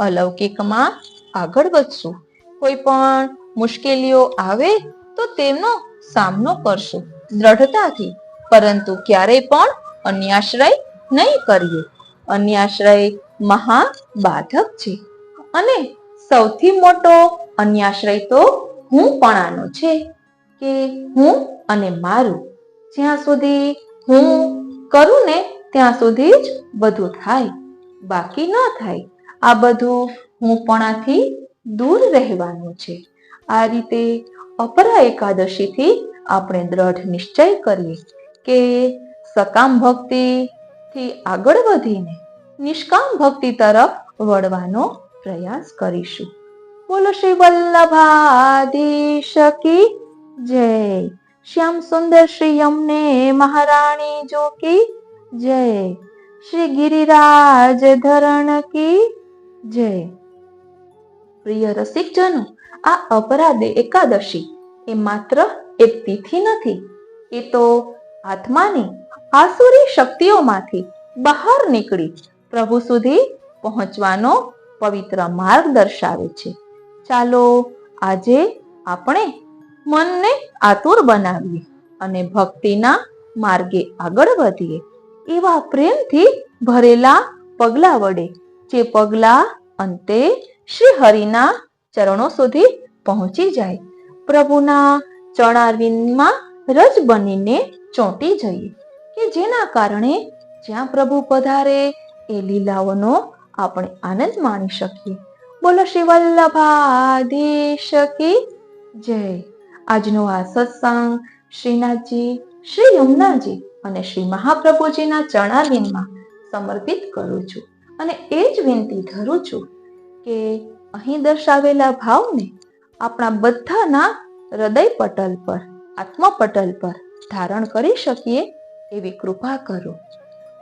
Speaker 1: અલૌકિકમાં આગળ વધશું. કોઈ પણ મુશ્કેલીઓ આવે તો તેમનો સામનો કરશું દ્રઢતાથી, પરંતુ ક્યારેય પણ અન્યાશ્રય નહીં કરીએ. અન્યાશ્રય મહાબાધક છે અને સૌથી મોટો અન્યાશ્રય તો હુંપણાનો છે કે હું અને મારું. જ્યાં સુધી હું કરું ને ત્યાં સુધી જ બધું થાય, બાકી ન થાય. આ બધું હુંપણાથી દૂર રહેવાનું છે. આ રીતે અપરા એકાદશીથી આપણે દ્રઢ નિશ્ચય કરીએ કે સકામ ભક્તિથી આગળ વધીને નિષ્કામ ભક્તિ તરફ વળવાનો પ્રયાસ કરીશું. બોલો શ્રી વલ્લભાધીશ કી જય. શ્યામ સુંદર શ્રી યમને મહારાણી જો કી જય. શ્રી ગિરિરાજ ધરણ કી જય. પ્રિય રસિકજનો, આ અપરા એકાદશી એ માત્ર એક તિથિ નથી. એ તો આત્માની આસુરી શક્તિઓમાંથી બહાર નીકળી પ્રભુ સુધી પહોંચવાનો પવિત્ર માર્ગ દર્શાવે છે. ચાલો આજે આપણે મનને આતુર બનાવીએ અને ભક્તિના માર્ગે આગળ વધીએ. એવા પ્રેમથી ભરેલા પગલા વડે જે પગલા અંતે શ્રી હરિના ચરણો સુધી પહોંચી જાય. પ્રભુના ચરણારવિંદમાં રજ બનીને ચોંટી જઈએ કે જેના કારણે જ્યાં પ્રભુ પધારે એ લીલાઓનો આપણે આનંદ માણી શકીએ. બોલો શ્રી વલ્લભાધીશ કી જય. આજનો આ સત્સંગ શ્રીનાથજી, શ્રી યમુનાજી અને શ્રી મહાપ્રભુજીના ચરણારવિંદમાં સમર્પિત કરું છું અને એ જ વિનંતી ધરું છું કે અહીં દર્શાવેલા ભાવને આપણા બધાના હૃદય પટલ પર, આત્મપટલ પર ધારણ કરી શકીએ એવી કૃપા કરો.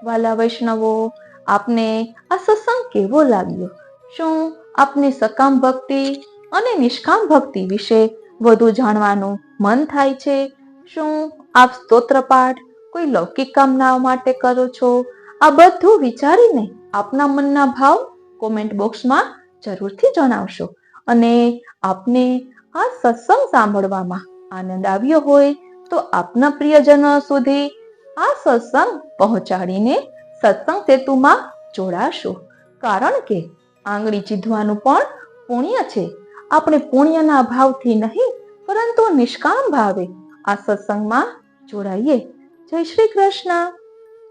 Speaker 1: વાલા વૈષ્ણવો, આપને આ સત્સંગ કેવો લાગ્યો? શું આપને સકામ ભક્તિ અને નિષ્કામ ભક્તિ વિશે વધુ જાણવાનું મન થાય છે? શું આપ સ્તોત્ર પાઠ કોઈ લૌકિક કામનાઓ માટે કરો છો? આ બધું વિચારીને આપના મનના ભાવ કોમેન્ટ બોક્સમાં જરૂરથી જણાવશો. અને આપને આ સત્સંગ સાંભળવામાં આનંદ આવ્યો હોય તો આપના પ્રિયજનો સુધી આ સત્સંગ પહોંચાડીને સત્સંગ સેતુમાં જોડાશો. કારણ કે આંગળી ચીધવાનું પણ પુણ્ય છે. આપણે પુણ્યના ભાવથી નહીં પરંતુ નિષ્કામ ભાવે આ સત્સંગમાં જોડાઈએ. જય શ્રી કૃષ્ણ.